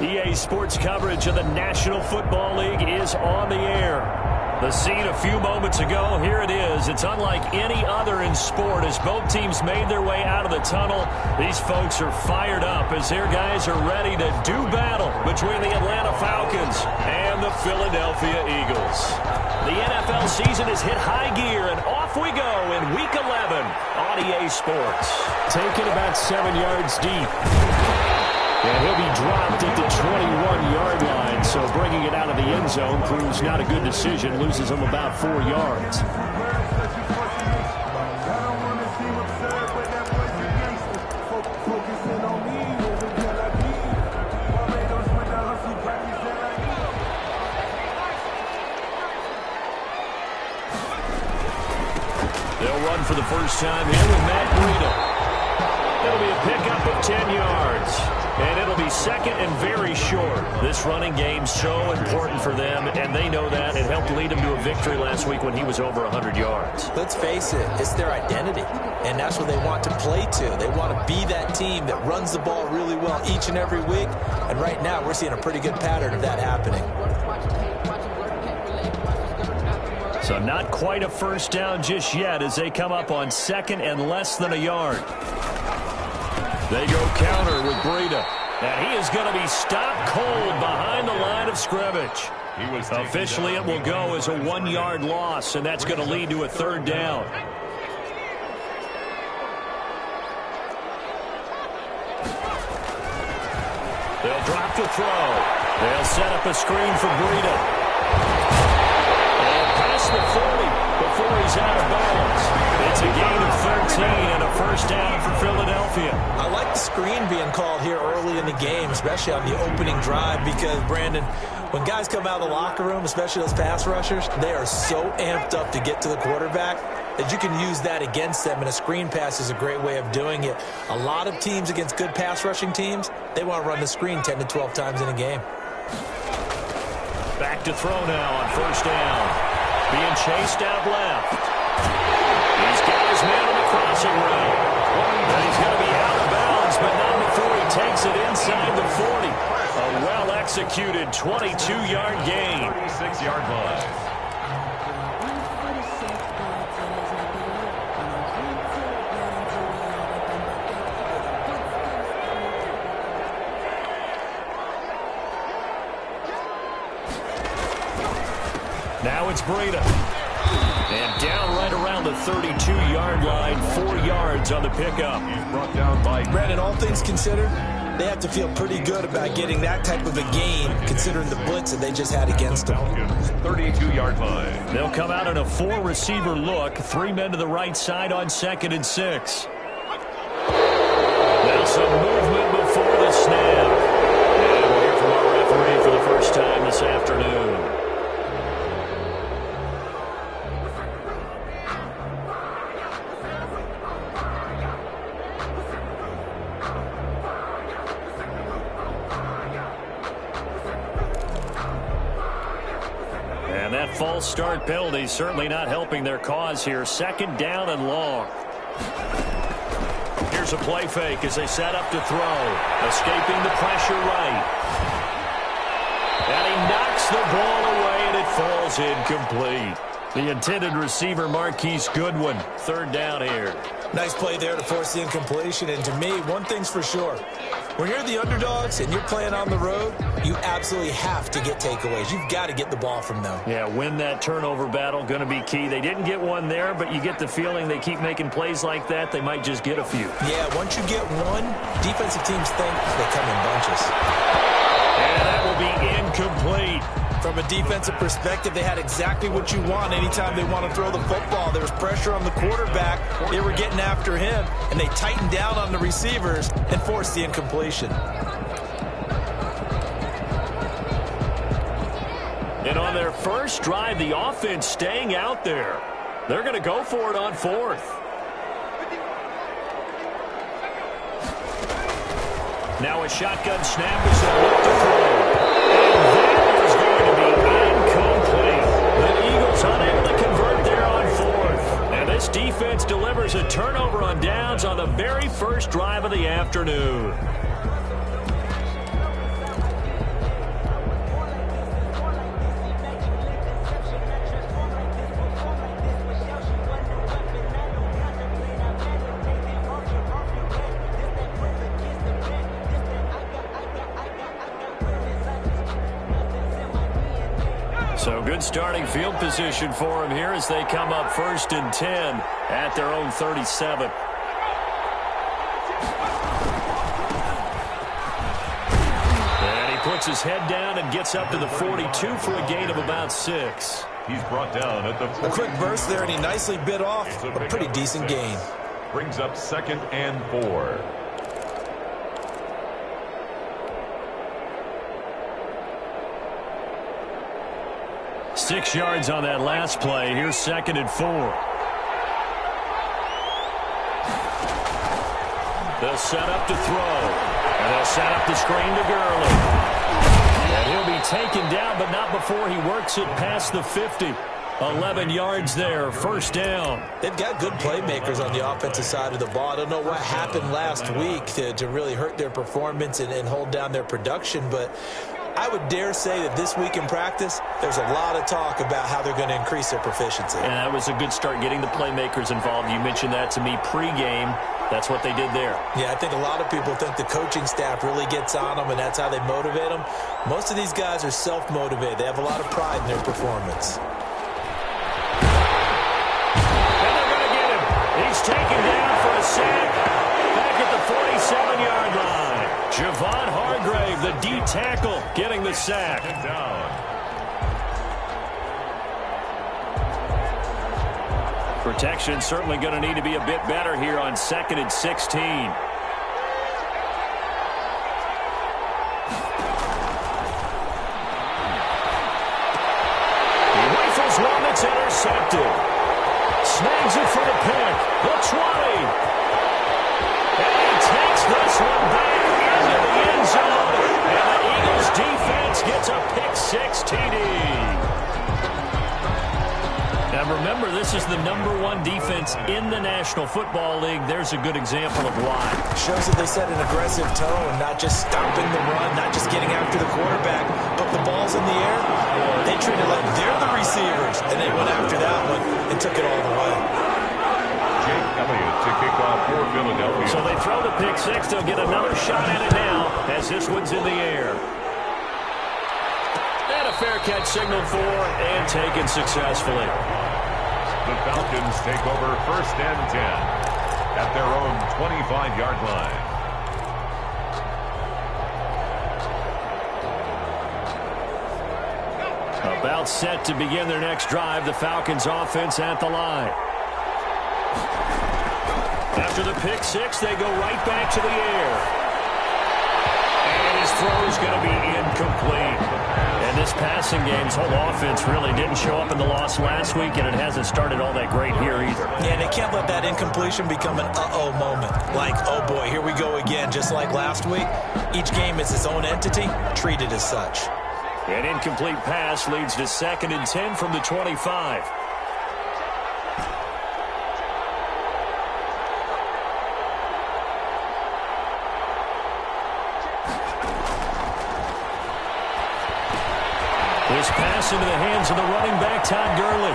EA Sports coverage of the National Football League is on the air. The scene a few moments ago, here it is. It's unlike any other in sport as both teams made their way out of the tunnel. These folks are fired up as their guys are ready to do battle between the Atlanta Falcons and the Philadelphia Eagles. The NFL season has hit high gear, and off we go in Week 11 on EA Sports. Taken about 7 yards deep. And he'll be dropped at the 21-yard line, so bringing it out of the end zone proves not a good decision, loses him about 4 yards. They'll run for the first time here with Matt Breida. It'll be a pickup of 10 yards. And it'll be second and very short. This running game so important for them, and they know that. It helped lead them to a victory last week when he was over 100 yards. Let's face it, it's their identity, and that's what they want to play to. They want to be that team that runs the ball really well each and every week, and right now we're seeing a pretty good pattern of that happening. So not quite a first down just yet as they come up on second and less than a yard. They go counter with Breida. And he is going to be stopped cold behind the line of scrimmage. Officially, it will go as a 1-yard loss, and that's going to lead to a third down. They'll drop to throw. They'll set up a screen for Breida. And past the 40 before he's out of bounds. It's a gain of 13 and a first down for Philadelphia. I like the screen being called here early in the game, especially on the opening drive, because, Brandon, when guys come out of the locker room, especially those pass rushers, they are so amped up to get to the quarterback that you can use that against them, and a screen pass is a great way of doing it. A lot of teams against good pass rushing teams, they want to run the screen 10 to 12 times in a game. Back to throw now on first down. Being chased out left. He's got his man on the crossing route. And he's going to be out of bounds, but not before he takes it inside the 40. A well-executed 22-yard gain. 36-yard line. Now it's Breida. And down right around the 32-yard line, 4 yards on the pickup. He's brought down by Brandon, all things considered, they have to feel pretty good about getting that type of a gain, considering the blitz that they just had against them. 32-yard line. They'll come out in a 4-receiver look. 3 men to the right side on 2nd and 6. Now some movement before the snap. And we'll hear from our referee for the first time this afternoon. And that false start penalty certainly not helping their cause here. 2nd down and long. Here's a play fake as they set up to throw. Escaping the pressure right. And he knocks the ball away and it falls incomplete. The intended receiver, Marquise Goodwin. 3rd down here. Nice play there to force the incompletion. And to me, one thing's for sure. When you're the underdogs and you're playing on the road, you absolutely have to get takeaways. You've got to get the ball from them. Yeah, win that turnover battle, going to be key. They didn't get one there, but you get the feeling they keep making plays like that, they might just get a few. Yeah, once you get one, defensive teams think they come in bunches. And that will be incomplete. From a defensive perspective, they had exactly what you want anytime they want to throw the football. There was pressure on the quarterback. They were getting after him, and they tightened down on the receivers and forced the incompletion. And on their first drive, the offense staying out there. They're going to go for it on 4th. Now a shotgun snap as they look to throw. And that is going to be incomplete. The Eagles unable to convert there on 4th. And this defense delivers a turnover on downs on the very first drive of the afternoon. So good starting field position for him here as they come up 1st and 10 at their own 37. And he puts his head down and gets up to the 42 for a gain of about 6. He's brought down at the 40. A quick burst there, and he nicely bit off a pretty decent gain. Brings up 2nd and 4. Six yards on that last play. Here's 2nd and 4. They'll set up to throw. And they'll set up the screen to Gurley. And he'll be taken down, but not before he works it past the 50. 11 yards there, 1st down. They've got good playmakers on the offensive side of the ball. I don't know what happened last week to really hurt their performance and hold down their production, but I would dare say that this week in practice, there's a lot of talk about how they're going to increase their proficiency. And that was a good start getting the playmakers involved. You mentioned that to me pregame. That's what they did there. Yeah, I think a lot of people think the coaching staff really gets on them, and that's how they motivate them. Most of these guys are self-motivated. They have a lot of pride in their performance. He's taken down for a sack back at the 47-yard line. Javon Hargrave, the D tackle, getting the sack. Protection certainly going to need to be a bit better here on 2nd and 16. He rifles one that's intercepted. Snags it for the pick. The 20. And he takes this one back into the end zone. And the Eagles defense gets a pick 6 TD. Now remember, this is the #1 defense in the National Football League. There's a good example of why. Shows that they set an aggressive tone, not just stopping the run, not just getting after the quarterback, but the ball's in the air. They treat it like they're the receivers, and they went after that one and took it all the way. Jake Elliott to kick off for Philadelphia. So they throw the pick 6. They'll get another shot at it now as this one's in the air. And a fair catch signaled for and taken successfully. The Falcons take over 1st and 10 at their own 25-yard line. About set to begin their next drive, the Falcons offense at the line. After the pick 6, they go right back to the air. And his throw's going to be incomplete. And this passing game's whole offense really didn't show up in the loss last week, and it hasn't started all that great here either. Yeah, and they can't let that incompletion become an uh-oh moment. Like, oh boy, here we go again, just like last week. Each game is its own entity, treated as such. An incomplete pass leads to 2nd and 10 from the 25. This pass into the hands of the running back, Todd Gurley.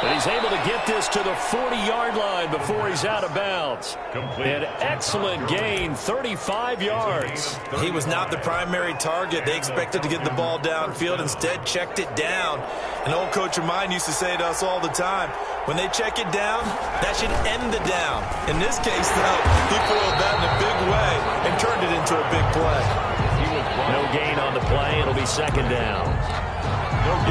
But he's able to get this to the 40-yard line before he's out of bounds. An excellent gain, 35 yards. He was not the primary target. They expected to get the ball downfield. Instead, checked it down. An old coach of mine used to say to us all the time, when they check it down, that should end the down. In this case, though, he foiled that in a big way and turned it into a big play. No gain on the play. It'll be 2nd down.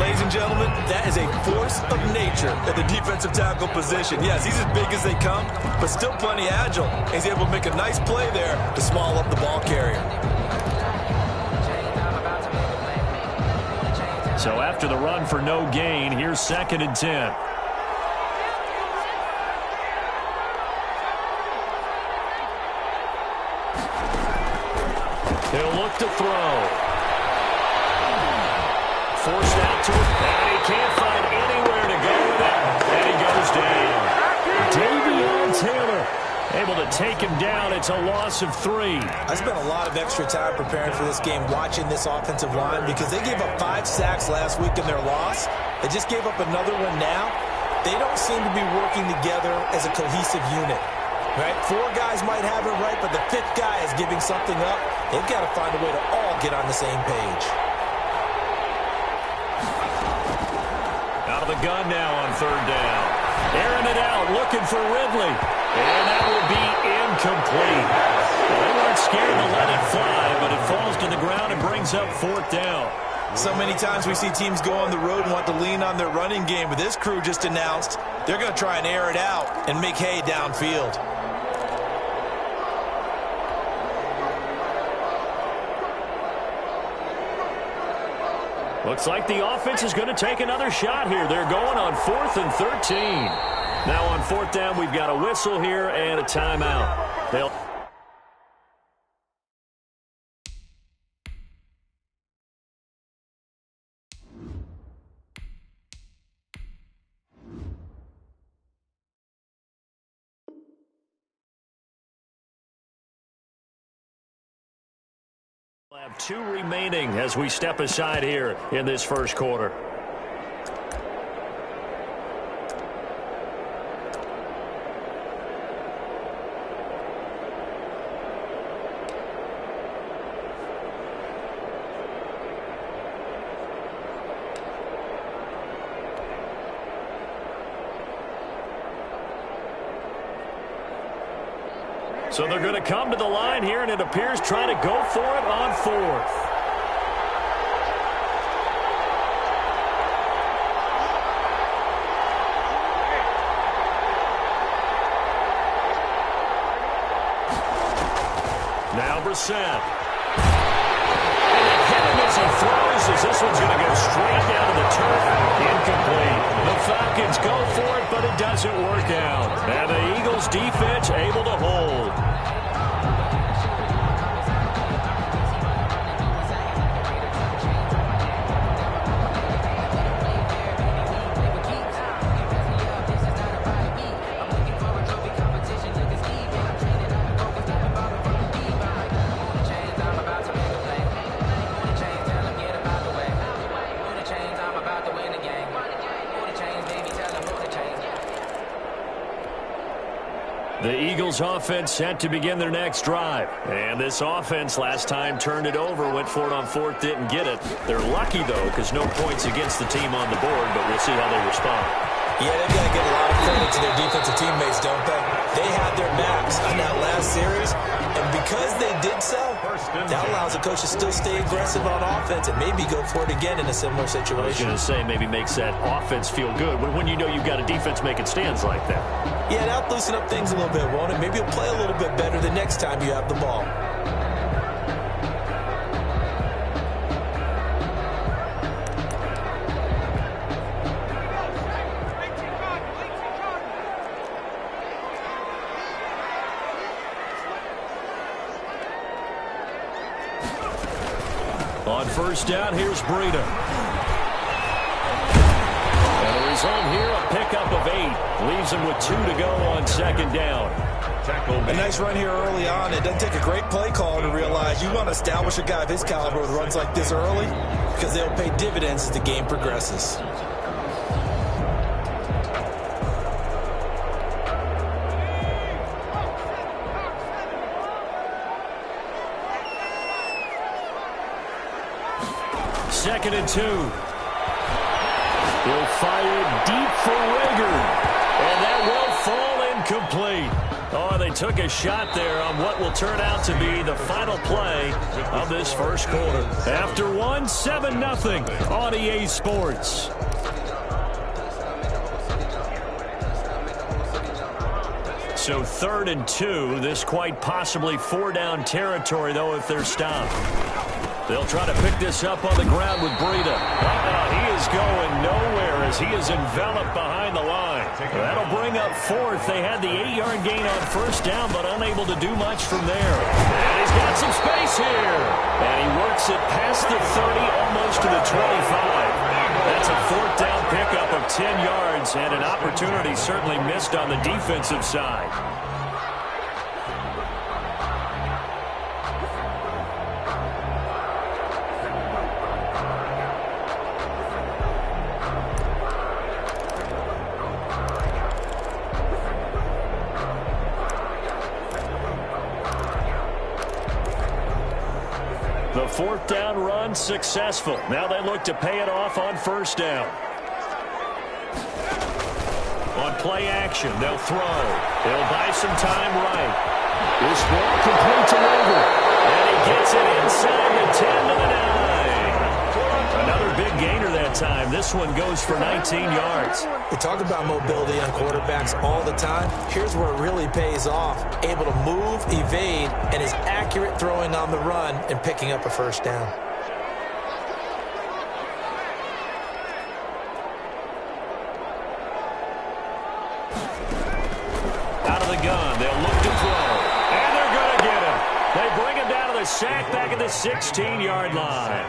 Ladies and gentlemen, that is a force of nature at the defensive tackle position. Yes, he's as big as they come, but still plenty agile. He's able to make a nice play there to small up the ball carrier. So after the run for no gain, here's 2nd and 10. He'll look to throw. Forced out to it, and he can't find anywhere to go with it, and he goes down. Davion Taylor able to take him down. It's a loss of 3. I spent a lot of extra time preparing for this game, watching this offensive line, because they gave up 5 sacks last week in their loss. They just gave up another one now. They don't seem to be working together as a cohesive unit. Right? 4 guys might have it right, but the 5th guy is giving something up. They've got to find a way to all get on the same page. the gun now on third down. Airing it out, looking for Ridley. And that will be incomplete. Well, they weren't scared to let it fly, but it falls to the ground and brings up fourth down. So many times we see teams go on the road and want to lean on their running game, but this crew just announced they're going to try and air it out and make hay downfield. Looks like the offense is going to take another shot here. They're going on 4th and 13. Now on fourth down, we've got a whistle here and a timeout. They'll have 2 remaining as we step aside here in this first quarter. So they're going to come to the line here, and it appears trying to go for it on 4th. Now Brissett. Hit him as he throws, as this one's going to go straight down to the turf. Incomplete. The Falcons go for it, but it doesn't work out. And the Eagles defense able to hold. The Eagles offense set to begin their next drive. And this offense last time turned it over, went for it on 4th, didn't get it. They're lucky, though, because no points against the team on the board, but we'll see how they respond. Yeah, they've got to give a lot of credit to their defensive teammates, don't they? They had their backs on that last series, and because they did so, that allows the coach to still stay aggressive on offense and maybe go for it again in a similar situation. I was going to say, maybe makes that offense feel good when you know you've got a defense making stands like that. Yeah, that'll loosen up things a little bit, won't it? Maybe you'll play a little bit better the next time you have the ball. On first down, here's Breida. And the result here, a pickup of 8. Leaves him with 2 to go on second down. A nice run here early on. It doesn't take a great play call to realize you want to establish a guy of his caliber with runs like this early because they'll pay dividends as the game progresses. Second and 2. He'll fire deep for Rager. And that will fall incomplete. Oh, they took a shot there on what will turn out to be the final play of this first quarter. After 7-0 on EA Sports. So 3rd and 2. This quite possibly 4-down territory, though, if they're stopped. They'll try to pick this up on the ground with Breida. He is going nowhere as he is enveloped behind the line. That'll bring up 4th. They had the 8-yard gain on first down, but unable to do much from there. And he's got some space here. And he works it past the 30, almost to the 25. That's a 4th down pickup of 10 yards, and an opportunity certainly missed on the defensive side. The 4th down run successful. Now they look to pay it off on first down. On play action, they'll throw. They'll buy some time right. This ball complete to Rover. And he gets it inside the 10 to the 9. Another big gainer that time. This one goes for 19 yards. We talk about mobility on quarterbacks all the time. Here's where it really pays off. Able to move, evade, and is accurate throwing on the run and picking up a first down. Out of the gun, they'll look to throw. And they're going to get him. They bring him down to the sack back at the 16-yard line.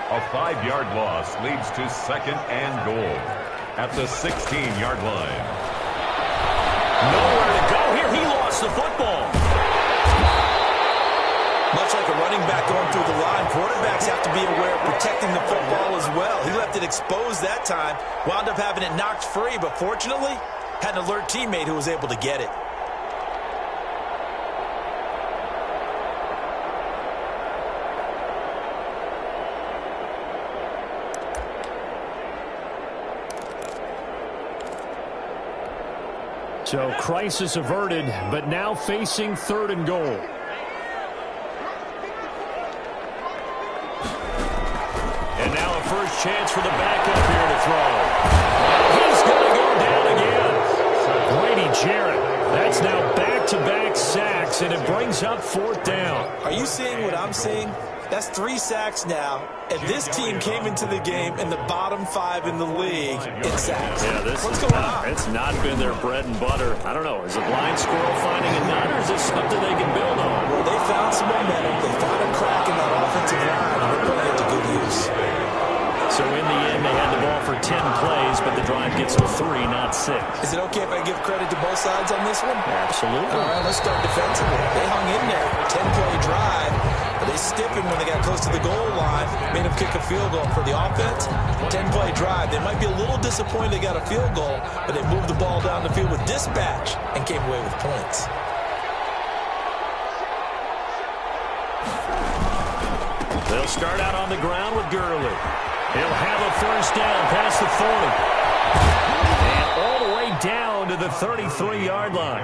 A 5-yard loss leads to 2nd and goal at the 16-yard line. Nowhere to go here. He lost the football. Much like a running back going through the line, quarterbacks have to be aware of protecting the football as well. He left it exposed that time, wound up having it knocked free, but fortunately, had an alert teammate who was able to get it. So crisis averted, but now facing 3rd and goal. And now a first chance for the backup here to throw. He's going to go down again. Grady Jarrett. That's now back-to-back sacks, and it brings up 4th down. Are you seeing what I'm seeing? That's 3 sacks now, and this team came into the game in the bottom 5 in the league in sacks. Yeah, What's going on? It's not been their bread and butter. I don't know. Is a blind squirrel finding a nut, or is this something they can build on? Well, they found some momentum. They found a crack in that offensive line, and they're putting it to good use. So in the end, they had the ball for 10 plays, but the drive gets to 3, not 6. Is it okay if I give credit to both sides on this one? Absolutely. All right, let's start defensively. They hung in there. 10-play drive. But they stiffened when they got close to the goal line, made them kick a field goal. For the offense, 10-play drive. They might be a little disappointed they got a field goal, but they moved the ball down the field with dispatch and came away with points. They'll start out on the ground with Gurley. He'll have a first down past the 40. And all the way down to the 33-yard line.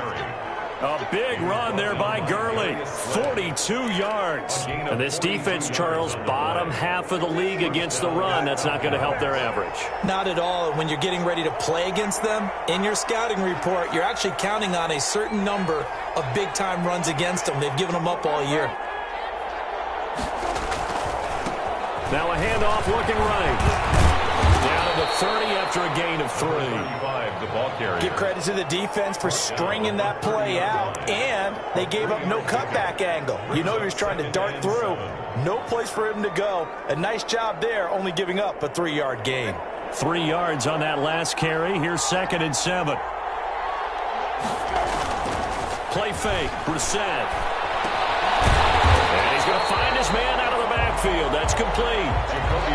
A big run there by Gurley. 42 yards. And this defense, Charles, bottom half of the league against the run. That's not going to help their average. Not at all. And when you're getting ready to play against them, in your scouting report, you're actually counting on a certain number of big-time runs against them. They've given them up all year. Now a handoff looking right. Down to the 30 after a gain of 3. 35, the ball carrier. Give credit to the defense for stringing that play out, and they gave up no cutback angle. You know he was trying to dart through. No place for him to go. A nice job there, only giving up a 3-yard gain. 3 yards on that last carry. Here's 2nd and 7. Play fake. Brissett. And he's going to find his man out of the backfield. That's complete.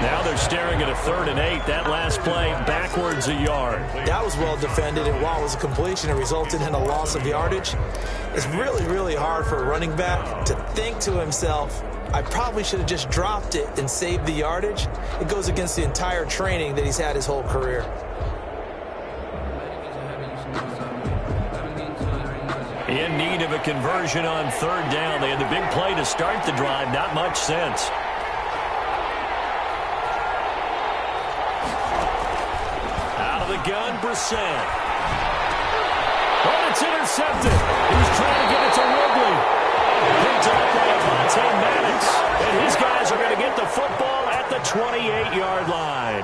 Now they're staring at a 3rd and 8. That last play backwards a yard. That was well defended, and while it was a completion, it resulted in a loss of yardage. It's really, really hard for a running back to think to himself, I probably should have just dropped it and saved the yardage. It goes against the entire training that he's had his whole career. In need of a conversion on 3rd down. They had the big play to start the drive. Not much sense. Out of the gun, Brissett. Oh, it's intercepted. He was trying to get it to Ridley. Picked up by Avonte Maddox. And his guys are going to get the football at the 28-yard line.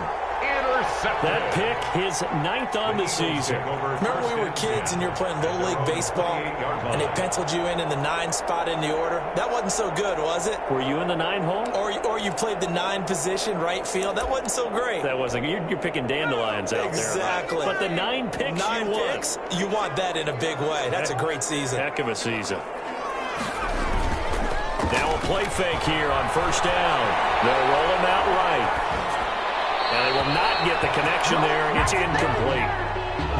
That pick, his 9th on the season. Remember we were kids and you were playing Little League Baseball and they penciled you in the 9 spot in the order? That wasn't so good, was it? Were you in the 9 hole? Or you played the 9 position, right field? That wasn't so great. That wasn't. You're picking dandelions out there. Exactly. But the 9 picks 9 you picks, you want that in a big way. That's a great season. Heck of a season. Now a play fake here on 1st down. They'll roll him out right. Now they will not get the connection there. It's incomplete.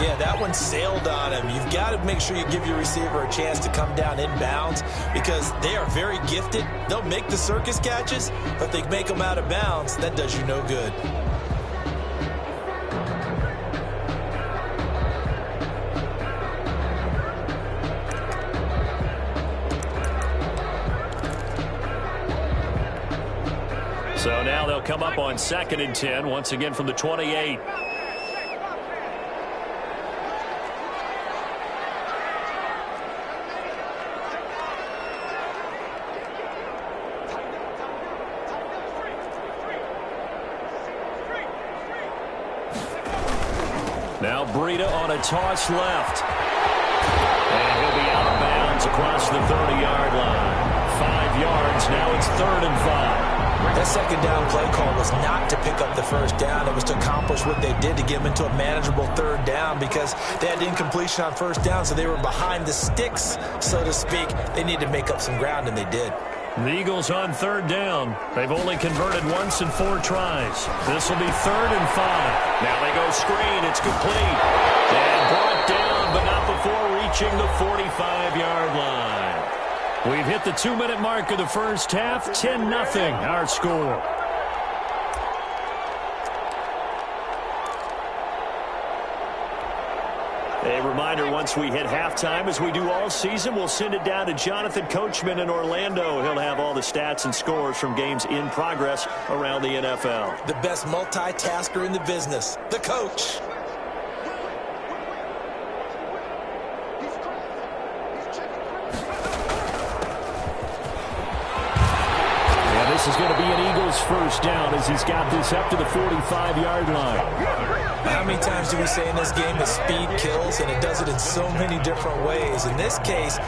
Yeah, that one sailed on him. You've got to make sure you give your receiver a chance to come down inbounds because they are very gifted. They'll make the circus catches, but they make them out of bounds. That does you no good. So now they'll come up on 2nd and 10, once again from the 28. Now Breida on a toss left. And he'll be out of bounds across the 30-yard line. 5 yards, now it's 3rd and 5. That second down play call was not to pick up the first down. It was to accomplish what they did to get them into a manageable 3rd down because they had incompletion on 1st down, so they were behind the sticks, so to speak. They needed to make up some ground, and they did. The Eagles on 3rd down. They've only converted once in 4 tries. This will be 3rd and 5. Now they go screen. It's complete. And brought down, but not before reaching the 45-yard line. We've hit the 2-minute mark of the first half. 10-0 our score. A reminder, once we hit halftime, as we do all season, we'll send it down to Jonathan Coachman in Orlando. He'll have all the stats and scores from games in progress around the NFL. The best multitasker in the business, the coach. This is going to be an Eagles first down as he's got this up to the 45-yard line. How many times do we say in this game that speed kills, and it does it in so many different ways? In this case,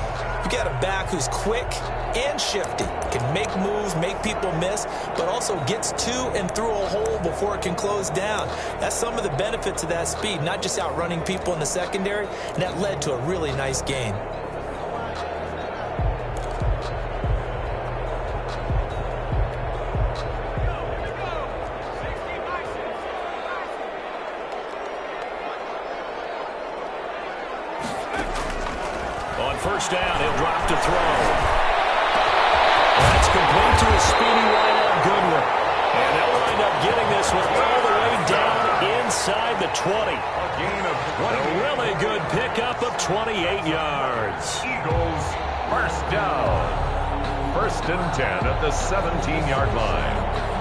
you got a back who's quick and shifty, can make moves, make people miss, but also gets to and through a hole before it can close down. That's some of the benefits of that speed, not just outrunning people in the secondary, and that led to a really nice gain. First down, he'll drop to throw. That's complete to a speedy wideout Goodwin. And they'll wind up getting this one all the way down inside the 20. A gain of 20. A really good pickup of 28 yards. Eagles first down. 1st and 10 at the 17-yard line.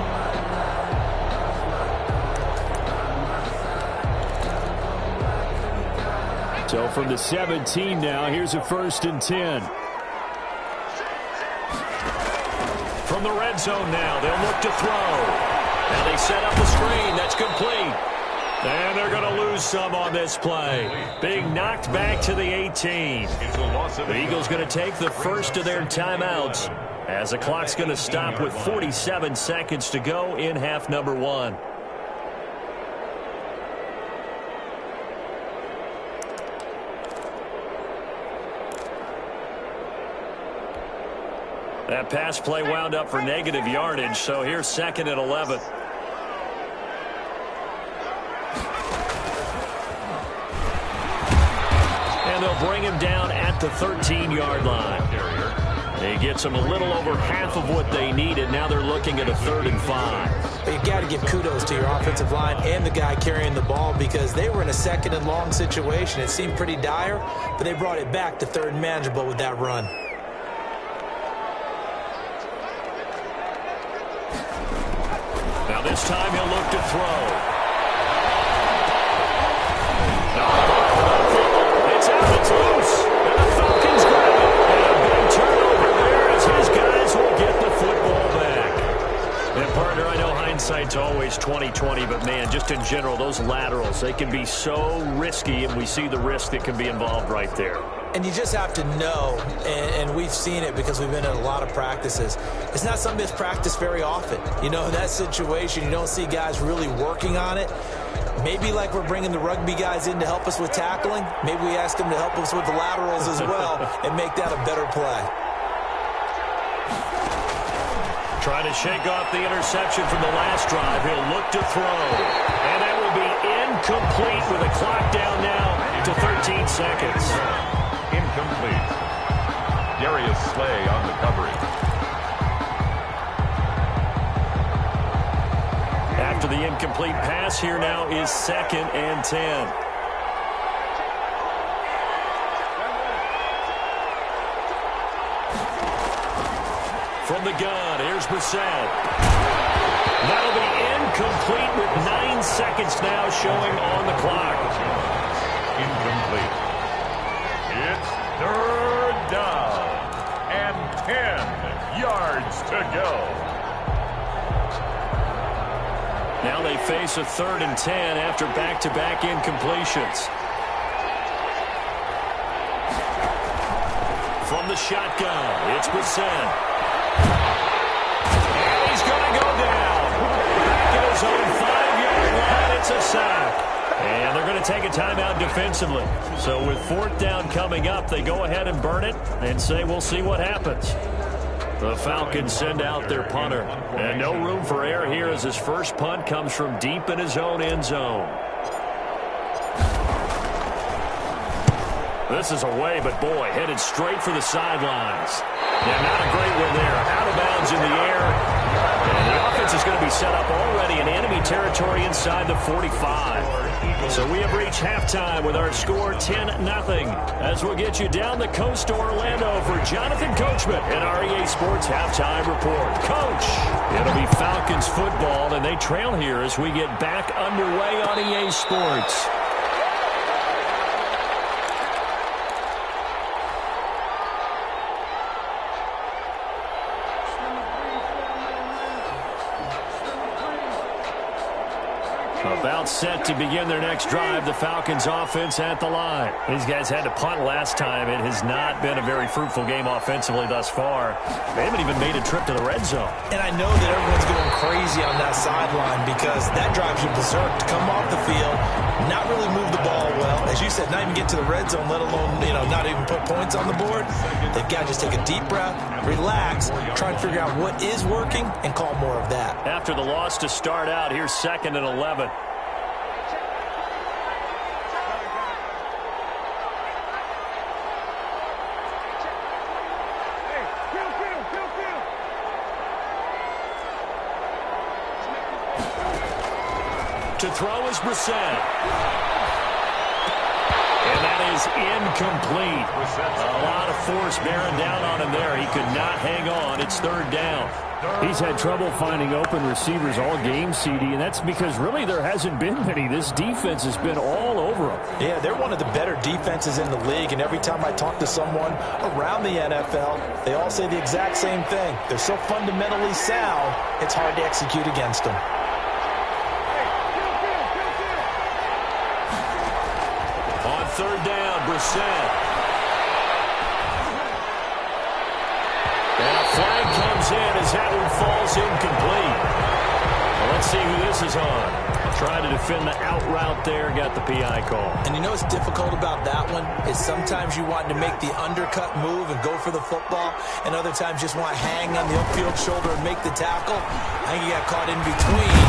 So from the 17 now, here's a 1st and 10. From the red zone now, they'll look to throw. Now they set up the screen. That's complete. And they're going to lose some on this play. Being knocked back to the 18. The Eagles going to take the first of their timeouts as the clock's going to stop with 47 seconds to go in half number 1. That pass play wound up for negative yardage, so here's 2nd and 11. And they'll bring him down at the 13-yard line. He gets them a little over half of what they needed. Now they're looking at a 3rd and 5. But you got to give kudos to your offensive line and the guy carrying the ball because they were in a 2nd and long situation. It seemed pretty dire, but they brought it back to 3rd and manageable with that run. Now this time he'll look to throw. It's out, it's loose. And the Falcons grab it. And a big turnover there as his guys will get the football back. And partner, I know hindsight's always 20/20, but man, just in general, those laterals, they can be so risky, and we see the risk that can be involved right there. And you just have to know, and we've seen it because we've been in a lot of practices. It's not something that's practiced very often. You know, in that situation, you don't see guys really working on it. Maybe like we're bringing the rugby guys in to help us with tackling. Maybe we ask them to help us with the laterals as well and make that a better play. Trying to shake off the interception from the last drive. He'll look to throw. And that will be incomplete with a clock down now to 13 seconds. Incomplete. Darius Slay on the coverage. After the incomplete pass, here now is 2nd and 10. From the gun, here's Brissett. seconds now showing on the clock. Incomplete. It's third down and 10 yards to go. Now they face a 3rd and 10 after back-to-back incompletions. From the shotgun, it's Brissett. And he's going to go down. Back at his own 5-yard line, it's a sack. And they're going to take a timeout defensively. So with 4th down coming up, they go ahead and burn it and say we'll see what happens. The Falcons send out their punter. And no room for error here as his first punt comes from deep in his own end zone. This is away, but boy, headed straight for the sidelines. Yeah, not a great one there. Out of bounds in the air. And the offense is going to be set up already in enemy territory inside the 45. So we have reached halftime with our score 10-0. As we'll get you down the coast to Orlando for Jonathan Coachman and our EA Sports Halftime Report. Coach, it'll be Falcons football, and they trail here as we get back underway on EA Sports. About set to begin their next drive, the Falcons offense at the line. These guys had to punt last time. It has not been a very fruitful game offensively thus far. They haven't even made a trip to the red zone. And I know that everyone's going crazy on that sideline because that drives you berserk to come off the field, not really move the ball well. As you said, not even get to the red zone, let alone, not even put points on the board. They've got to just take a deep breath, relax, try and figure out what is working, and call more of that. After the loss to start out, here's 2nd and 11. To throw is Brissett. And that is incomplete. A lot of force bearing down on him there. He could not hang on. It's 3rd down. He's had trouble finding open receivers all game, CD, and that's because really there hasn't been many. This defense has been all over him. Yeah, they're one of the better defenses in the league, and every time I talk to someone around the NFL, they all say the exact same thing. They're so fundamentally sound, it's hard to execute against them. On 3rd down, Brissett. And a flag comes in as that one falls incomplete. Well, let's see who this is on. Trying to defend the out route there, got the PI call. And what's difficult about that one is sometimes you want to make the undercut move and go for the football, and other times just want to hang on the upfield shoulder and make the tackle. I think he got caught in between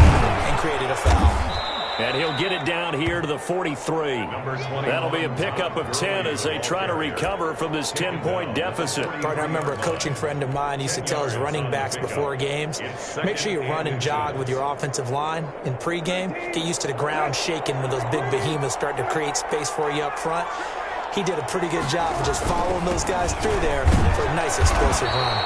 and created a foul. And he'll get it down here to the 43. That'll be a pickup of 10 as they try to recover from this 10-point deficit. Partner, I remember a coaching friend of mine used to tell his running backs before games, make sure you run and jog with your offensive line in pregame. Get used to the ground shaking when those big behemoths start to create space for you up front. He did a pretty good job of just following those guys through there for a nice explosive run.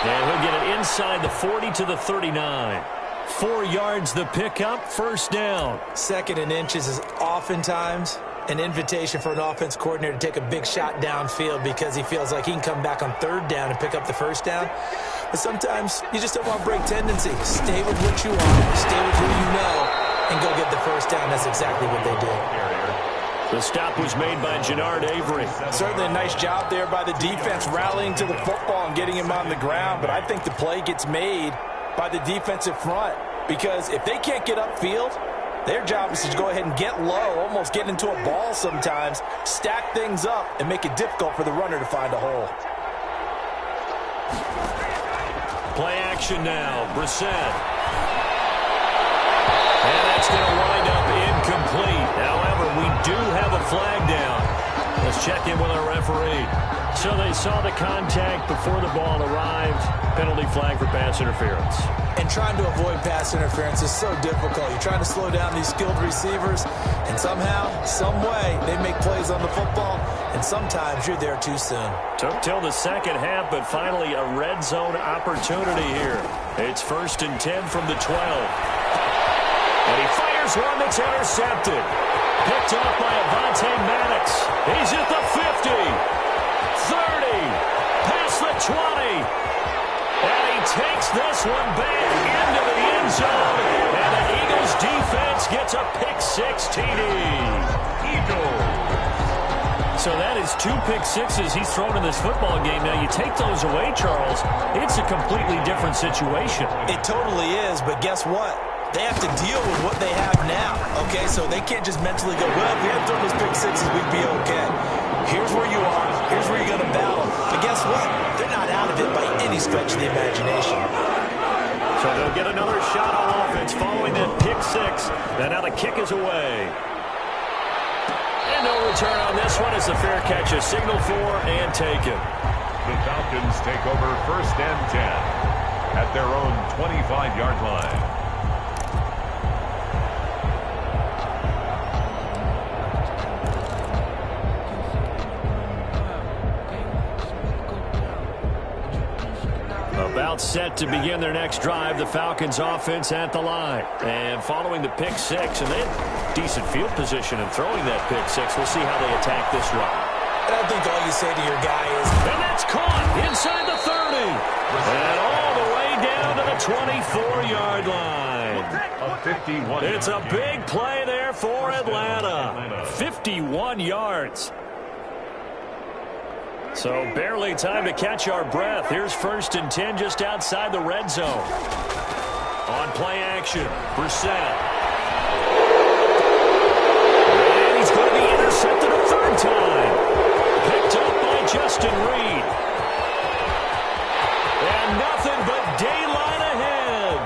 And he'll get it inside the 40 to the 39. 4 yards the pickup, 1st down. 2nd and inches is oftentimes an invitation for an offense coordinator to take a big shot downfield because he feels like he can come back on 3rd down and pick up the 1st down. But sometimes you just don't want to break tendency. Stay with what you want, stay with who you know, and go get the 1st down. That's exactly what they did. The stop was made by Jannard Avery. Certainly a nice job there by the defense rallying to the football and getting him on the ground, but I think the play gets made by the defensive front, because if they can't get upfield, their job is to go ahead and get low, almost get into a ball sometimes, stack things up, and make it difficult for the runner to find a hole. Play action now, Brissett. And that's going to wind up incomplete. However, we do have a flag down. Let's check in with our referee. So they saw the contact before the ball arrived. Penalty flag for pass interference. And trying to avoid pass interference is so difficult. You're trying to slow down these skilled receivers, and somehow, some way, they make plays on the football, and sometimes you're there too soon. Took till the 2nd half, but finally a red zone opportunity here. It's 1st and 10 from the 12. And he fires Here's one that's intercepted. Picked off by Avonte Maddox. He's at the 50, 30, past the 20. And he takes this one back into the end zone. And the Eagles defense gets a pick-6 TD. Eagles. So that is 2 pick-6s he's thrown in this football game. Now, you take those away, Charles, it's a completely different situation. It totally is, but guess what? They have to deal with what they have now, okay? So they can't just mentally go, well, if we had thrown those pick-6s, we'd be okay. Here's where you are. Here's where you're going to battle. But guess what? They're not out of it by any stretch of the imagination. So they'll get another shot on offense following that pick-6. And now the kick is away. And no return on this one as the fair catch is signaled for and taken. The Falcons take over 1st and 10 at their own 25-yard line. About set to begin their next drive, the Falcons offense at the line. And following the pick-6, and they had decent field position in throwing that pick-6. We'll see how they attack this run. I think all you say to your guy is, and that's caught inside the 30. And all the way down to the 24-yard line. It's a big play there for Atlanta. 51 yards. So barely time to catch our breath. Here's 1st and 10 just outside the red zone. On play action, Brissett. And he's going to be intercepted a 3rd time. Picked up by Justin Reed. And nothing but daylight ahead.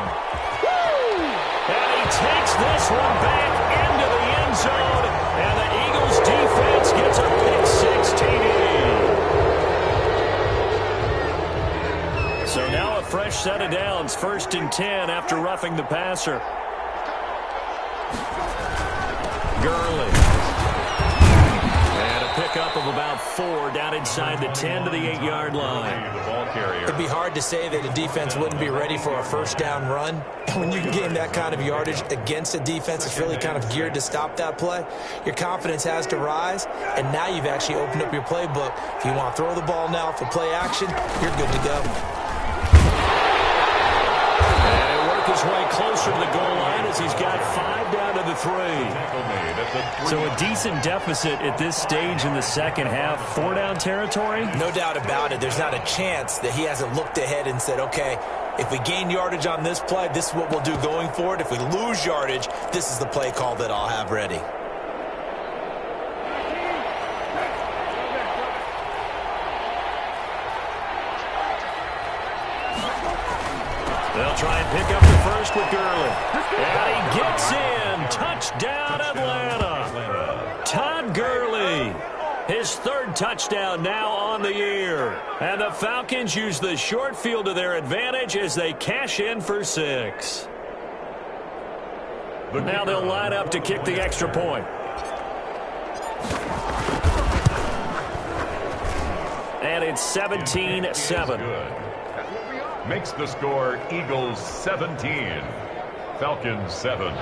Woo! And he takes this one back into the end zone. And the Eagles defense gets a pick-6 TD. So now a fresh set of downs, 1st and 10 after roughing the passer. Gurley. And a pickup of about 4 down inside the 10 to the 8-yard line. It'd be hard to say that a defense wouldn't be ready for a 1st down run. When you can gain that kind of yardage against a defense that's really kind of geared to stop that play, your confidence has to rise, and now you've actually opened up your playbook. If you want to throw the ball now for play action, you're good to go. His way closer to the goal line as he's got 5 down to the 3. So a decent deficit at this stage in the second half. 4 down territory? No doubt about it. There's not a chance that he hasn't looked ahead and said, okay, if we gain yardage on this play, this is what we'll do going forward. If we lose yardage, this is the play call that I'll have ready. They'll try and pick up the first with Gurley. And he gets in. Touchdown, Atlanta. Todd Gurley. His 3rd touchdown now on the year. And the Falcons use the short field to their advantage as they cash in for 6. Now they'll line up to kick the extra point. And it's 17-7. Makes the score Eagles 17, Falcons 7.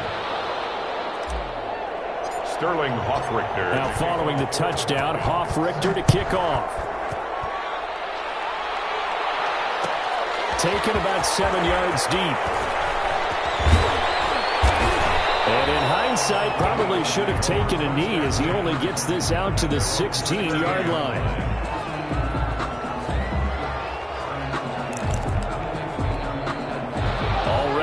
Sterling Hoffrichter. Now following the touchdown, Hoffrichter to kick off. Taken about 7 yards deep. And in hindsight, probably should have taken a knee as he only gets this out to the 16-yard line.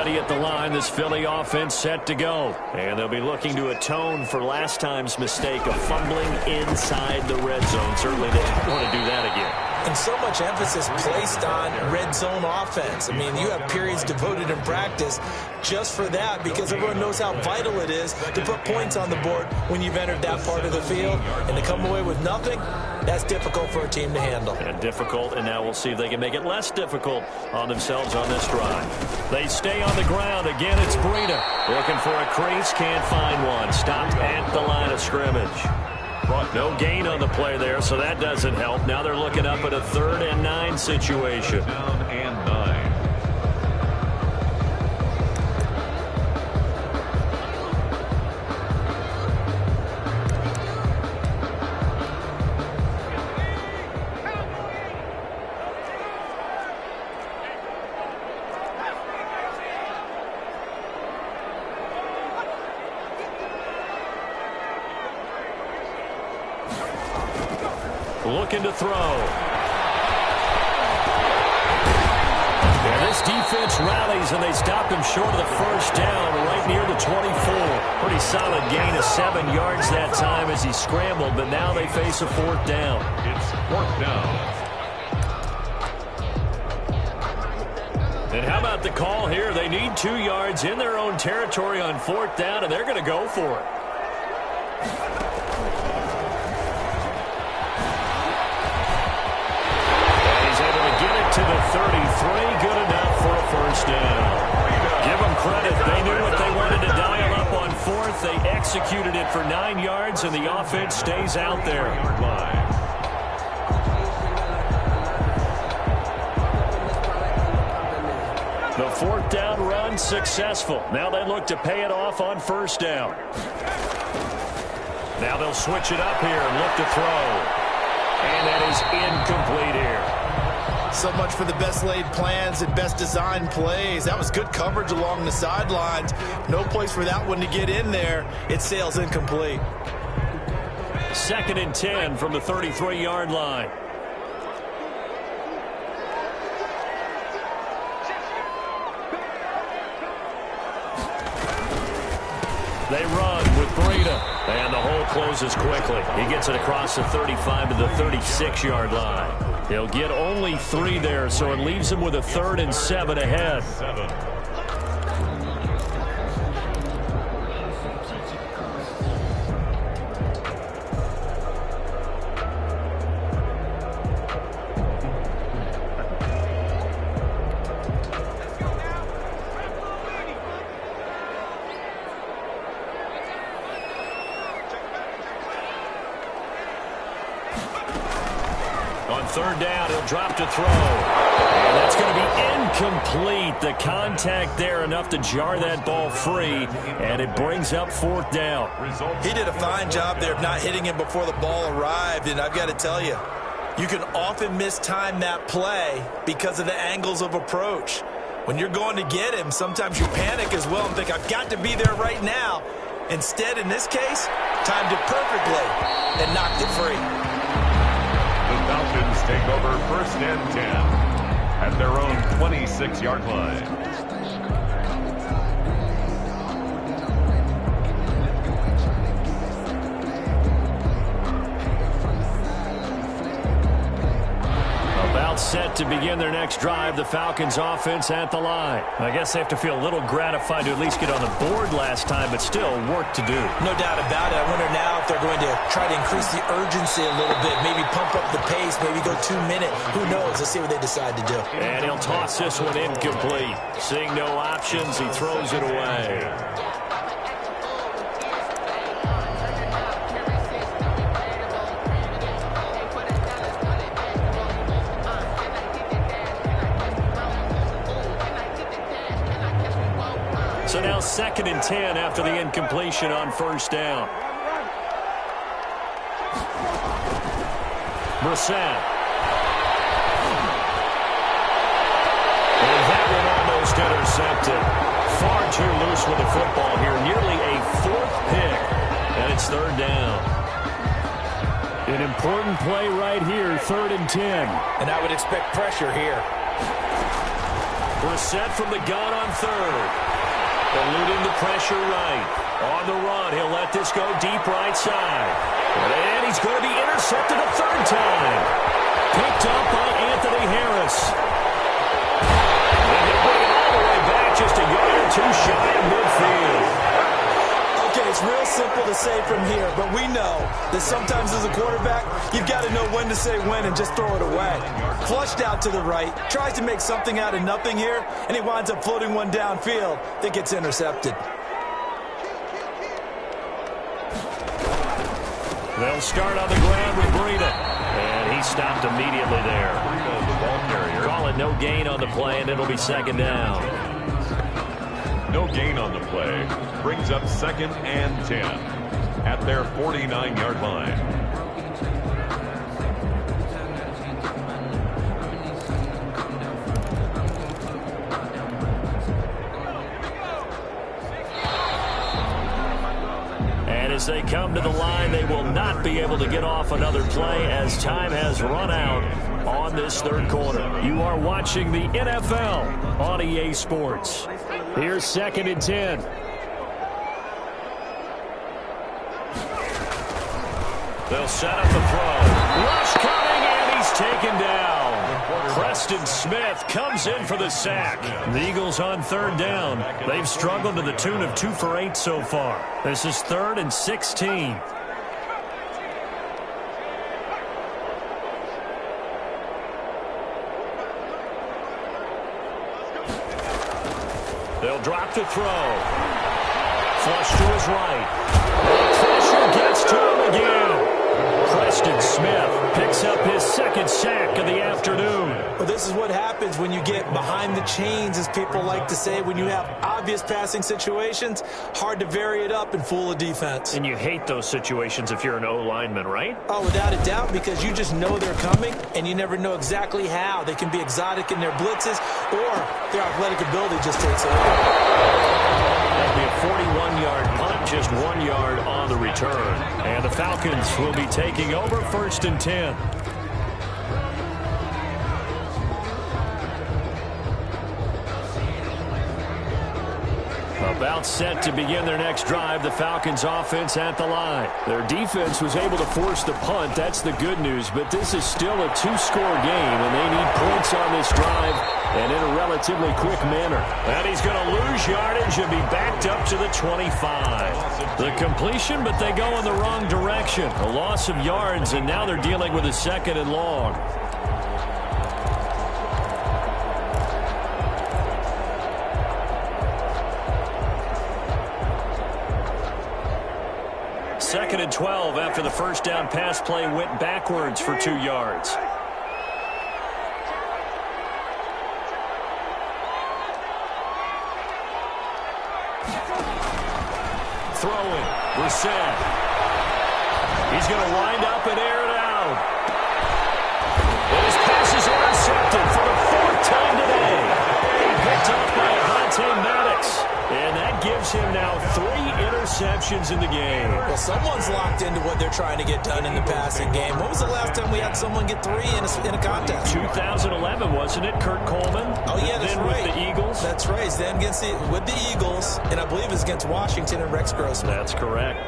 At the line, this Philly offense set to go. And they'll be looking to atone for last time's mistake of fumbling inside the red zone. Certainly they don't want to do that again. And so much emphasis placed on red zone offense. I mean, you have periods devoted in practice just for that because everyone knows how vital it is to put points on the board when you've entered that part of the field. And to come away with nothing, that's difficult for a team to handle. And difficult, and now we'll see if they can make it less difficult on themselves on this drive. They stay on the ground. Again, it's Breida. Looking for a crease, can't find one. Stopped at the line of scrimmage. No gain on the play there, so that doesn't help. Now they're looking up at a 3rd and 9 situation. Down and 9. looking to throw. And this defense rallies, and they stop him short of the first down right near the 24. Pretty solid gain of 7 yards that time as he scrambled, but now they face a 4th down. It's 4th down. And how about the call here? They need 2 yards in their own territory on 4th down, and they're going to go for it. To the 33, good enough for a first down. Give them credit. They knew what they wanted to dial up on 4th. They executed it for 9 yards, and the offense stays out there. The 4th down run successful. Now they look to pay it off on first down. Now they'll switch it up here and look to throw. And that is incomplete here. So much for the best laid plans and best designed plays. That was good coverage along the sidelines. No place for that one to get in there. It sails incomplete. 2nd and 10 from the 33-yard line. They run with Breida, and the hole closes quickly. He gets it across the 35 to the 36-yard line. He'll get only 3 there, so it leaves him with a 3rd and 7 ahead. On 3rd down, he'll drop to throw. And that's going to be incomplete. The contact there enough to jar that ball free, and it brings up 4th down. He did a fine job there of not hitting him before the ball arrived, and I've got to tell you, you can often mistime that play because of the angles of approach. When you're going to get him, sometimes you panic as well and think, I've got to be there right now. Instead, in this case, timed it perfectly and knocked it free. The Falcons take over 1st and 10 at their own 26-yard line. About set to begin their next drive, the Falcons offense at the line. I guess they have to feel a little gratified to at least get on the board last time, but still work to do. No doubt about it. I wonder now if they're going to try to increase the urgency a little bit, maybe pump up the pace, maybe go 2-minute. Who knows? Let's see what they decide to do. And he'll toss this one incomplete. Seeing no options, he throws it away. So now 2nd and 10 after the incompletion on 1st down. Brissett. And that one almost intercepted. Far too loose with the football here. Nearly a 4th pick. And it's 3rd down. An important play right here, 3rd and 10. And I would expect pressure here. Brissett from the gun on 3rd. Eluding the pressure right. On the run, he'll let this go deep right side. And he's going to be intercepted a 3rd time. Picked up by Anthony Harris. And he'll bring it all the way back just a yard or 2 shy of midfield. Okay, it's real simple to say from here, but we know that sometimes as a quarterback, you've got to know when to say when and just throw it away. Flushed out to the right, tries to make something out of nothing here, and he winds up floating one downfield that gets intercepted. They'll start on the ground with Breida. And he stopped immediately there. The ball carrier. Call it no gain on the play, and it'll be 2nd down. No gain on the play. Brings up 2nd and 10 at their 49-yard line. as they come to the line. They will not be able to get off another play as time has run out on this third quarter. You are watching the NFL on EA Sports. Here's 2nd and 10. They'll set up the throw. Rush coming, and he's taken down. Preston Smith comes in for the sack. The Eagles on 3rd down. They've struggled to the tune of 2 for 8 so far. This is 3rd and 16. They'll drop the throw. Flush to his right. Pressure gets to him again. Preston Smith picks up his 2nd sack of the afternoon. Well, this is what happens when you get behind the chains, as people like to say. When you have obvious passing situations, hard to vary it up and fool a defense. And you hate those situations if you're an O-lineman, right? Oh, without a doubt, because you just know they're coming, and you never know exactly how. They can be exotic in their blitzes, or their athletic ability just takes away. That'll be a 41-yard punt, just 1 yard on the return. And the Falcons will be taking over 1st and 10. About set to begin their next drive, the Falcons offense at the line. Their defense was able to force the punt. That's the good news. But this is still a 2-score game, and they need points on this drive and in a relatively quick manner. And he's going to lose yardage and be backed up to the 25. The completion, but they go in the wrong direction. A loss of yards, and now they're dealing with a 2nd and long. Second and 12 after the first down pass play went backwards for 2 yards. Throwing. Brissett. He's going to wind up and air it out. And his pass is intercepted for the 4th time today. Picked up by Avonte Maddox. And that gives him now 3 interceptions in the game. Well, someone's locked into what they're trying to get done in the passing game. When was the last time we had someone get 3 in a contest? 2011, wasn't it? Kurt Coleman. Oh, yeah, that's then right. With the Eagles. That's right. Then with the Eagles, and I believe it's against Washington and Rex Grossman. That's correct.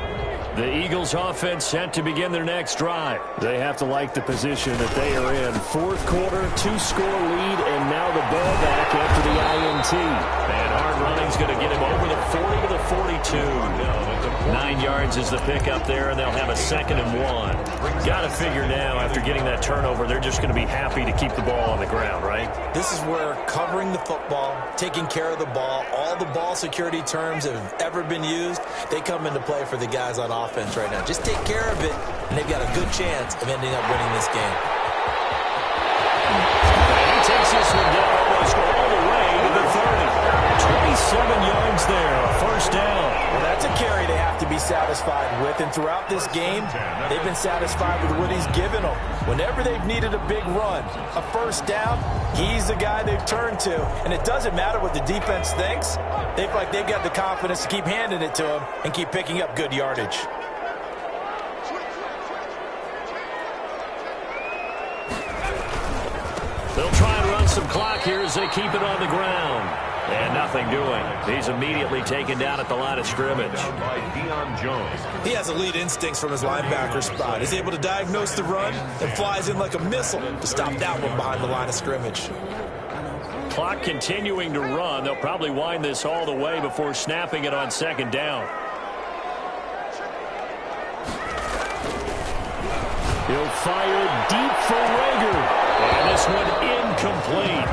The Eagles offense set to begin their next drive. They have to like the position that they are in. 4th quarter, 2-score lead, and now the ball back after the INT. And hard running's going to get him over the 40 to the 42. 9 yards is the pickup there, and they'll have a 2nd and 1. Got to figure now, after getting that turnover, they're just going to be happy to keep the ball on the ground, right? This is where covering the football, taking care of the ball, all the ball security terms that have ever been used, they come into play for the guys on offense right now. Just take care of it, and they've got a good chance of ending up winning this game. And he takes this one down almost all the way to the 30. 27 yards there, a 1st down. Well, that's a carry they have to be satisfied with, and throughout this game, they've been satisfied with what he's given them. Whenever they've needed a big run, a 1st down, he's the guy they've turned to. And it doesn't matter what the defense thinks. They've got the confidence to keep handing it to him and keep picking up good yardage. They'll try and run some clock here as they keep it on the ground. And nothing doing. He's immediately taken down at the line of scrimmage. He has elite instincts from his linebacker spot. He's able to diagnose the run and flies in like a missile to stop that one behind the line of scrimmage. Clock continuing to run. They'll probably wind this all the way before snapping it on 2nd down. He'll fire deep for Rager. And this one incomplete.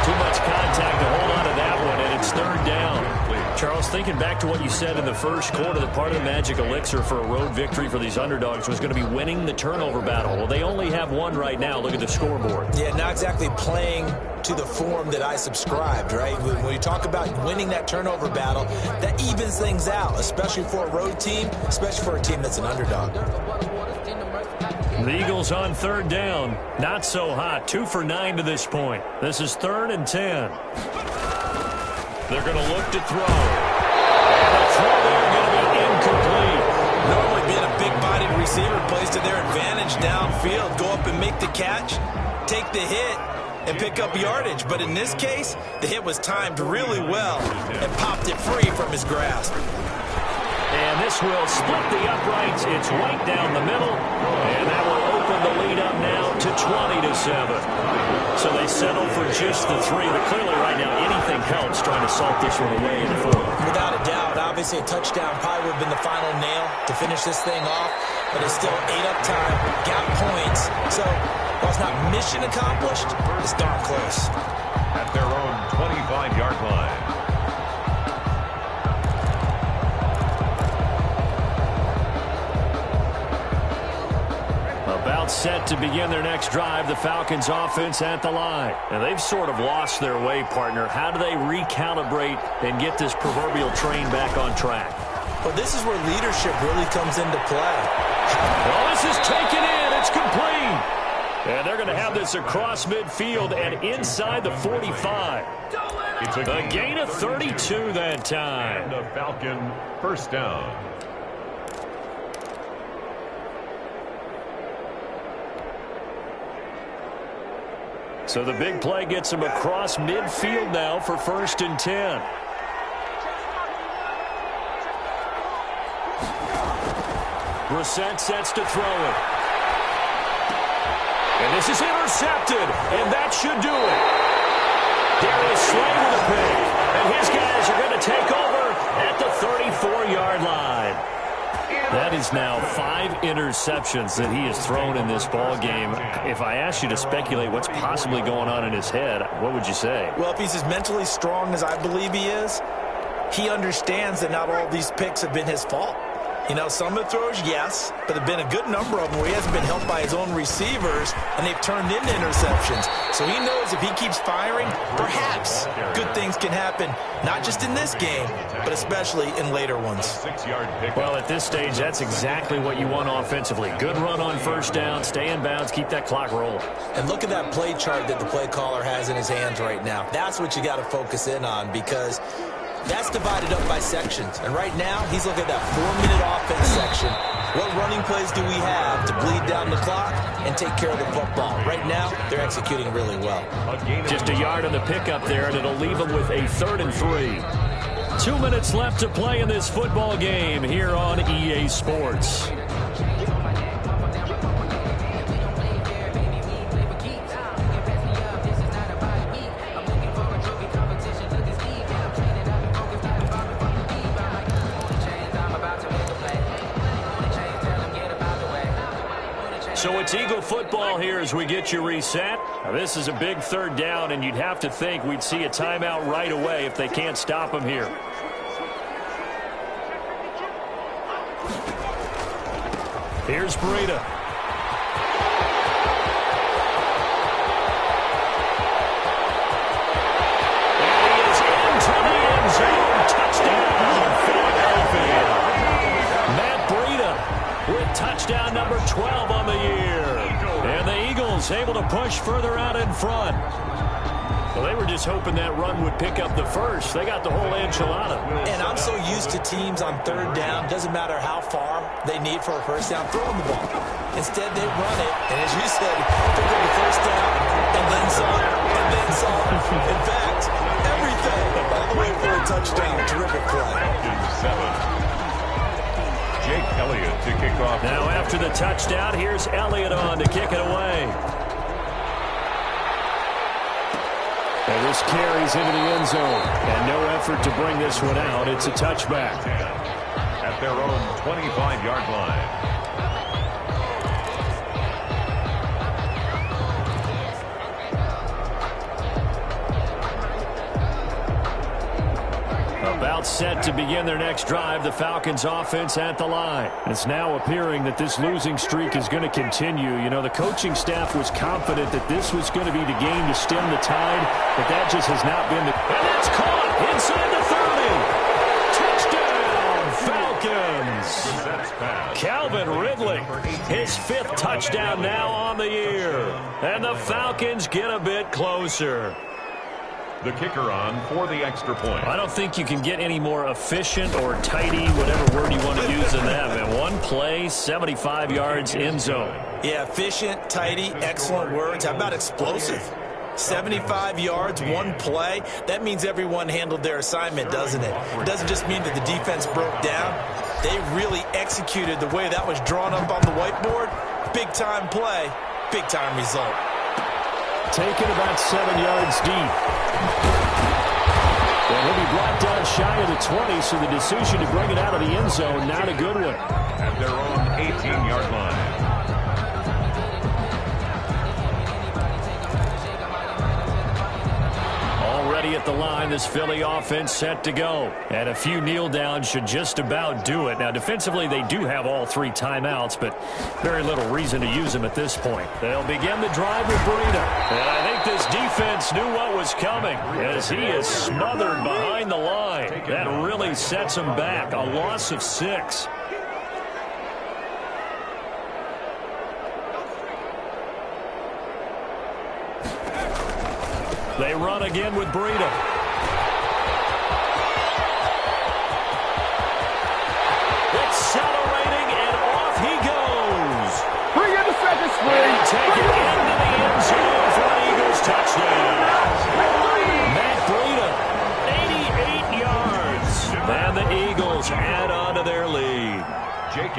Too much contact to hold on to that one, and it's 3rd down. Charles, thinking back to what you said in the first quarter, that part of the magic elixir for a road victory for these underdogs was going to be winning the turnover battle. Well, they only have 1 right now. Look at the scoreboard. Yeah, not exactly playing to the form that I subscribed, right? When you talk about winning that turnover battle, that evens things out, especially for a road team, especially for a team that's an underdog. The Eagles on 3rd down. Not so hot. 2 for 9 to this point. This is 3rd and 10. They're going to look to throw. And the throw there going to be incomplete. No receiver plays to their advantage downfield. Go up and make the catch, take the hit, and pick up yardage. But in this case, the hit was timed really well and popped it free from his grasp. And this will split the uprights. It's right down the middle. And that will open the lead up now to 20-7. So they settle for just the 3. But clearly right now anything helps trying to salt this one away in the 4th. Without a doubt, obviously a touchdown probably would have been the final nail to finish this thing off. But it's still 8 up time, got points. So while it's not mission accomplished, it's darn close. At their own 25-yard line. About set to begin their next drive, the Falcons offense at the line. And they've sort of lost their way, partner. How do they recalibrate and get this proverbial train back on track? Well, this is where leadership really comes into play. Well, this is taken in. It's complete. And they're going to have this across midfield and inside the 45. It's a gain of 32 that time. And a Falcon first down. So the big play gets him across midfield now for 1st and 10. Brissett sets to throw it. And this is intercepted, and that should do it. Darius Slay with a pick, and his guys are going to take over at the 34-yard line. That is now 5 interceptions that he has thrown in this ball game. If I asked you to speculate what's possibly going on in his head, what would you say? Well, if he's as mentally strong as I believe he is, he understands that not all these picks have been his fault. You know, some of the throws, yes, but there have been a good number of them where he hasn't been helped by his own receivers, and they've turned into interceptions. So he knows if he keeps firing, perhaps good things can happen, not just in this game, but especially in later ones. Well, at this stage, that's exactly what you want offensively. Good run on 1st down, stay in bounds, keep that clock rolling. And look at that play chart that the play caller has in his hands right now. That's what you got to focus in on, because that's divided up by sections. And right now, he's looking at that 4-minute offense section. What running plays do we have to bleed down the clock and take care of the football? Right now, they're executing really well. Just a yard on the pickup there, and it'll leave them with a 3rd and 3. 2 minutes left to play in this football game here on EA Sports. So it's Eagle football here as we get you reset. Now this is a big 3rd down, and you'd have to think we'd see a timeout right away if they can't stop them here. Here's Breida. And he is into the end zone. Touchdown, Philadelphia. Matt Breida with touchdown number 12 on the year. And the Eagles able to push further out in front. Well, they were just hoping that run would pick up the first. They got the whole enchilada. And I'm so used to teams on 3rd down, doesn't matter how far they need for a 1st down, throwing the ball. Instead, they run it, and as you said, pick up the 1st down, and then some, and then some. In fact, everything all the way for a touchdown. Terrific play. Jake Elliott to kick off. Now after the touchdown, here's Elliott on to kick it away. And this carries into the end zone. And no effort to bring this one out. It's a touchback. At their own 25-yard line. About set to begin their next drive, the Falcons offense at the line. It's now appearing that this losing streak is going to continue. You know, the coaching staff was confident that this was going to be the game to stem the tide, but that just has not been the... And that's caught inside the 30. Touchdown, Falcons. Calvin Ridley, his 5th touchdown now on the year. And the Falcons get a bit closer. the kicker on for the extra point. I don't think you can get any more efficient or tidy, whatever word you want to use in that. And one play, 75 yards, end zone. Yeah, efficient, tidy, excellent words. How about explosive? 75 yards, one play. That means everyone handled their assignment, doesn't it? It doesn't just mean that the defense broke down. They really executed the way that was drawn up on the whiteboard. Big-time play, big-time result. Taken about 7 yards deep. And he'll be brought down shy of the 20, so the decision to bring it out of the end zone, not a good one. At their own 18-yard line. Already at the line, this Philly offense set to go. And a few kneel downs should just about do it. Now, defensively, they do have all 3 timeouts, but very little reason to use them at this point. They'll begin the drive with Breida. And I think this defense knew what was coming as he is smothered behind the line. That really sets him back. A loss of 6. They run again with Breida. Accelerating, and off he goes. Bring in the second spring. And take it into the end zone for an Eagles touchdown. Matt Breida, 88 yards. And the Eagles add on to their lead.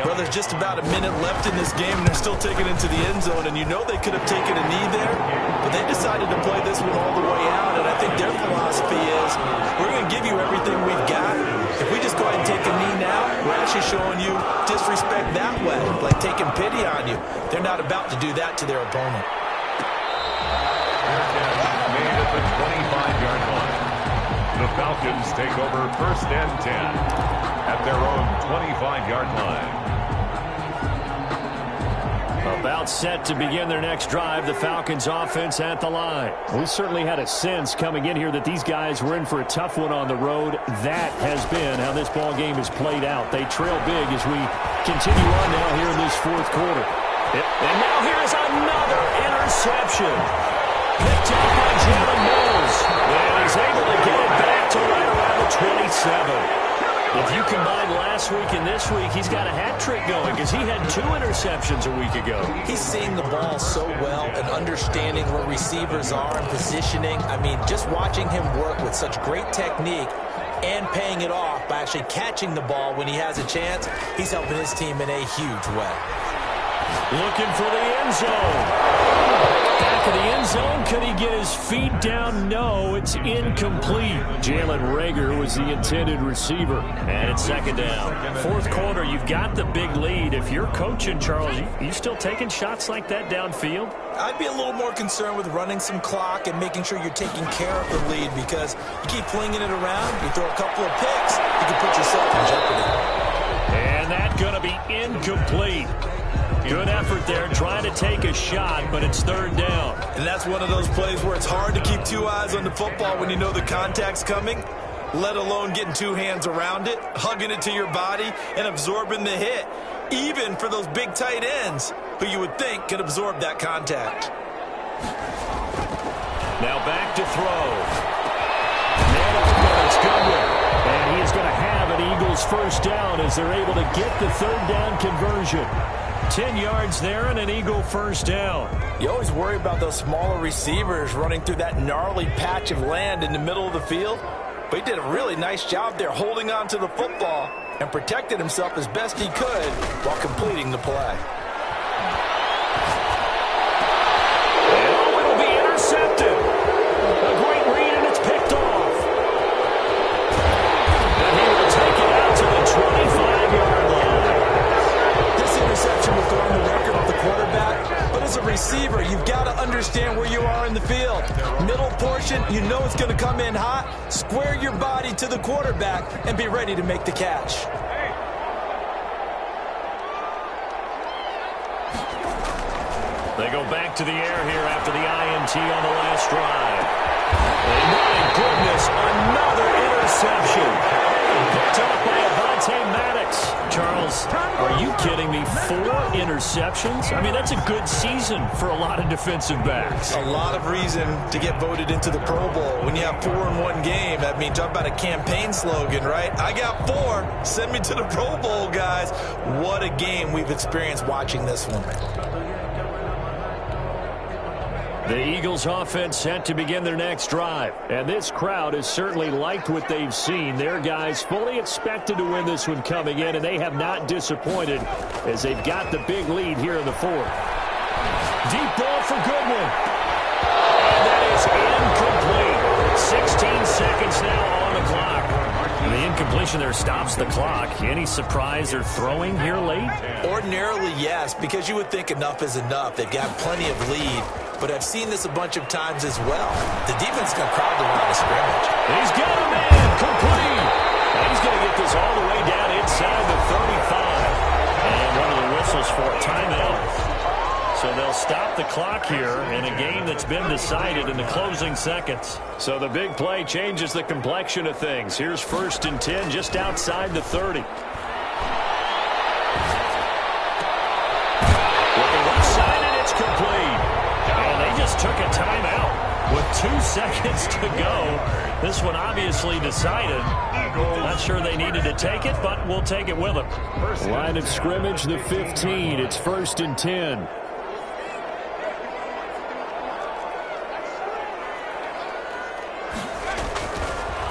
Well, there's just about a minute left in this game, and they're still taking it into the end zone. And you know they could have taken a knee there, but they decided to play this one all the way out. And I think their philosophy is, we're going to give you everything we've got. If we just go ahead and take a knee now, we're actually showing you disrespect that way, like taking pity on you. They're not about to do that to their opponent. Made at the 25-yard line. The Falcons take over 1st and 10. At their own 25-yard line. About set to begin their next drive, the Falcons offense at the line. We certainly had a sense coming in here that these guys were in for a tough one on the road. That has been how this ball game has played out. They trail big as we continue on now here in this 4th quarter. And now here's another interception. Picked up by Jalen Mills. And he's able to get it back to right around the 27. If you combine last week and this week, he's got a hat trick going because he had 2 interceptions a week ago. He's seeing the ball so well and understanding where receivers are and positioning. I mean, just watching him work with such great technique and paying it off by actually catching the ball when he has a chance, he's helping his team in a huge way. Looking for the end zone. Back of the end zone. Could he get his feet down? No, it's incomplete. Jalen Reagor was the intended receiver. And it's 2nd down. 4th quarter, you've got the big lead. If you're coaching, Charles, you still taking shots like that downfield? I'd be a little more concerned with running some clock and making sure you're taking care of the lead, because you keep flinging it around, you throw a couple of picks, you can put yourself in jeopardy. And that's going to be incomplete. Good effort there, trying to take a shot, but it's 3rd down. And that's one of those plays where it's hard to keep 2 eyes on the football when you know the contact's coming, let alone getting 2 hands around it, hugging it to your body, and absorbing the hit, even for those big tight ends who you would think could absorb that contact. Now back to throw. It's Goodwin. And he is going to have an Eagles 1st down as they're able to get the 3rd down conversion. 10 yards there and an Eagle 1st down. You always worry about those smaller receivers running through that gnarly patch of land in the middle of the field. But he did a really nice job there holding on to the football and protected himself as best he could while completing the play. Oh, it'll be intercepted. A great read, and it's picked off. And he will take it out to the 25-yard line. This interception will go on the record of the quarterback, but as a receiver, you've got to understand where you are in the field. Middle portion, you know it's going to come in hot. Square your body to the quarterback and be ready to make the catch. They go back to the air here after the INT on the last drive. And my goodness, another interception. Picked up by Avonte Maddox. Charles, Eagles. Are you kidding me? 4 interceptions? I mean, that's a good season for a lot of defensive backs. A lot of reason to get voted into the Pro Bowl. When you have 4 in one game, that means talk about a campaign slogan, right? I got 4. Send me to the Pro Bowl, guys. What a game we've experienced watching this one. The Eagles offense set to begin their next drive. And this crowd has certainly liked what they've seen. Their guys fully expected to win this one coming in, and they have not disappointed as they've got the big lead here in the 4th. Deep ball for Goodwin. And that is incomplete. 16 seconds now on the clock. The incompletion there stops the clock. Any surprise they're throwing here late? Ordinarily, yes, because you would think enough is enough. They've got plenty of lead. But I've seen this a bunch of times as well. The defense is going to crowd the line of scrimmage. He's got a man complete. And he's going to get this all the way down inside the 35. And one of the whistles for a timeout. So they'll stop the clock here in a game that's been decided in the closing seconds. So the big play changes the complexion of things. Here's 1st and 10 just outside the 30. With the left side, and it's complete. Just took a timeout with 2 seconds to go. This one obviously decided. Not sure they needed to take it, but we'll take it with them. Line of scrimmage, the 15. It's 1st and 10.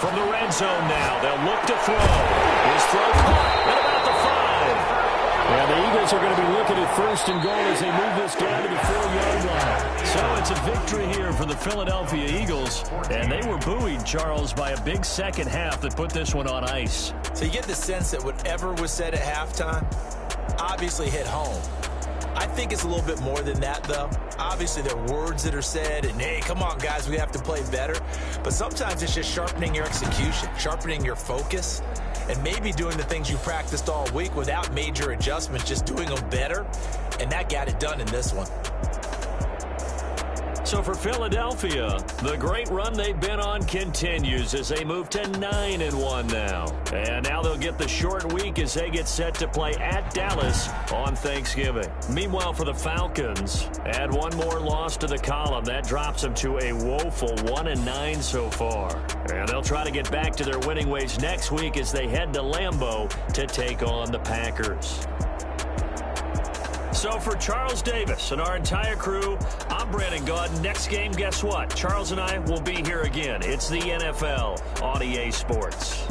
From the red zone now, they'll look to throw. His throw caught at about the 5. And the Eagles are going to be looking at 1st and goal as they move this down to the 4-yard line. So it's a victory here for the Philadelphia Eagles. And they were buoyed, Charles, by a big second half that put this one on ice. So you get the sense that whatever was said at halftime obviously hit home. I think it's a little bit more than that, though. Obviously, there are words that are said, and, hey, come on, guys, we have to play better. But sometimes it's just sharpening your execution, sharpening your focus, and maybe doing the things you practiced all week without major adjustments, just doing them better. And that got it done in this one. So for Philadelphia, the great run they've been on continues as they move to 9-1 now. And now they'll get the short week as they get set to play at Dallas on Thanksgiving. Meanwhile, for the Falcons, add one more loss to the column. That drops them to a woeful 1-9 so far. And they'll try to get back to their winning ways next week as they head to Lambeau to take on the Packers. So for Charles Davis and our entire crew, I'm Brandon Gaudin. Next game, guess what? Charles and I will be here again. It's the NFL on EA Sports.